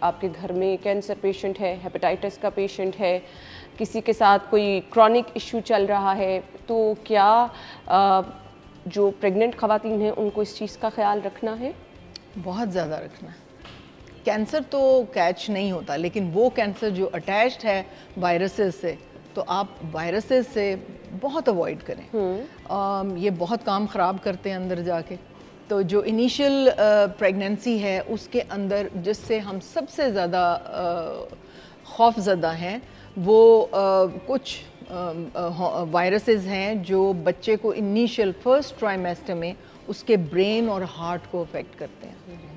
आपके घर में कैंसर पेशेंट है, हेपेटाइटिस का पेशेंट है, किसी के साथ कोई क्रॉनिक इशू चल रहा है, तो क्या जो प्रेग्नेंट ख़वातीन हैं उनको इस चीज़ का ख्याल रखना है? बहुत ज़्यादा रखना है। कैंसर तो कैच नहीं होता, लेकिन वो कैंसर जो अटैच्ड है वायरसेस से, तो आप वायरसेस से बहुत अवॉइड करें। ये बहुत काम ख़राब करते हैं अंदर जाके। तो जो इनिशियल प्रेगनेंसी है उसके अंदर जिससे हम सबसे ज़्यादा खौफज़दा हैं वो कुछ वायरसेस हैं जो बच्चे को इनिशियल फर्स्ट ट्राइमेस्टर में उसके ब्रेन और हार्ट को अफेक्ट करते हैं।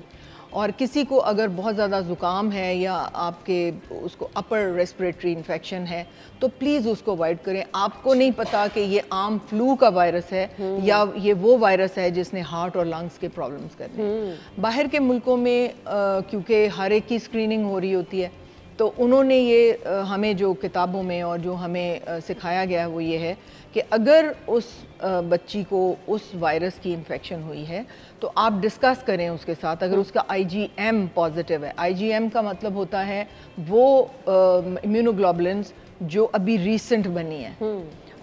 और किसी को अगर बहुत ज़्यादा ज़ुकाम है या आपके उसको अपर रेस्पिरेटरी इन्फेक्शन है तो प्लीज़ उसको अवॉइड करें। आपको नहीं पता कि ये आम फ्लू का वायरस है या ये वो वायरस है जिसने हार्ट और लंग्स के प्रॉब्लम्स करने हैं। बाहर के मुल्कों में क्योंकि हर एक की स्क्रीनिंग हो रही होती है, तो उन्होंने ये हमें जो किताबों में और जो हमें सिखाया गया है वो ये है कि अगर उस बच्ची को उस वायरस की इन्फेक्शन हुई है तो आप डिस्कस करें उसके साथ। अगर उसका IgM पॉजिटिव है, IgM का मतलब होता है वो इम्यूनोग्लोबुलिन्स जो अभी रिसेंट बनी है,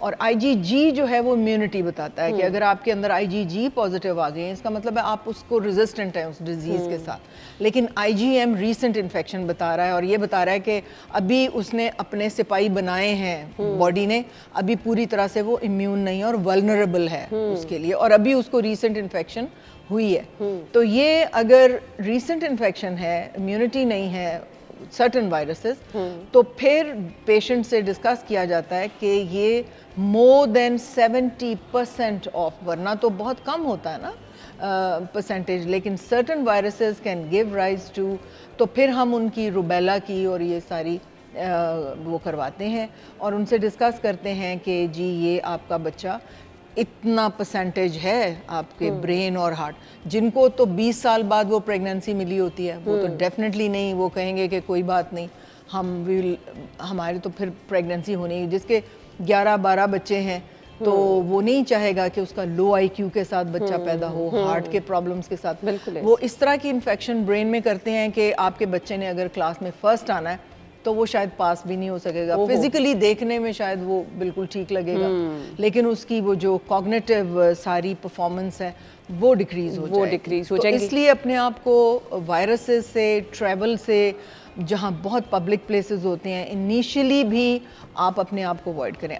और IgG जो है वो इम्यूनिटी बताता है कि अगर आपके अंदर IgG पॉजिटिव आ गए इसका मतलब है आप उसको रेजिस्टेंट हैं उस डिजीज़ के साथ। लेकिन IgM रीसेंट इन्फेक्शन बता रहा है और ये बता रहा है कि अभी उसने अपने सिपाही बनाए हैं बॉडी ने, अभी पूरी तरह से वो इम्यून नहीं है और वल्नरेबल है उसके लिए, और अभी उसको रीसेंट इन्फेक्शन हुई है। तो ये अगर रीसेंट इन्फेक्शन है, इम्यूनिटी नहीं है सर्टन वायरसेस, तो फिर पेशेंट से डिस्कस किया जाता है कि ये मोर देन 70% ऑफ, वरना तो बहुत कम होता है ना परसेंटेज, लेकिन certain viruses can give rise to, तो फिर हम उनकी रुबेला की और ये सारी वो करवाते हैं और उनसे डिस्कस करते हैं कि जी ये आपका बच्चा इतना परसेंटेज है आपके ब्रेन और हार्ट। जिनको तो 20 साल बाद वो प्रेगनेंसी मिली होती है वो तो डेफिनेटली नहीं, वो कहेंगे कि कोई बात नहीं हमारे तो फिर प्रेगनेंसी होनी। जिसके 11-12 बच्चे हैं तो वो नहीं चाहेगा कि उसका लो IQ के साथ बच्चा पैदा हो, हार्ट के प्रॉब्लम्स के साथ। वो इस तरह की इन्फेक्शन ब्रेन में करते हैं कि आपके बच्चे ने अगर क्लास में फर्स्ट आना है तो वो शायद पास भी नहीं हो सकेगा। फिजिकली देखने में शायद वो बिल्कुल ठीक लगेगा, लेकिन उसकी वो जो कॉग्निटिव सारी परफॉर्मेंस है वो डिक्रीज हो जाएगी। तो इसलिए अपने आप को वायरसेस से, ट्रैवल से, जहाँ बहुत पब्लिक प्लेसेस होते हैं, इनिशियली भी आप अपने आप को अवॉइड करें।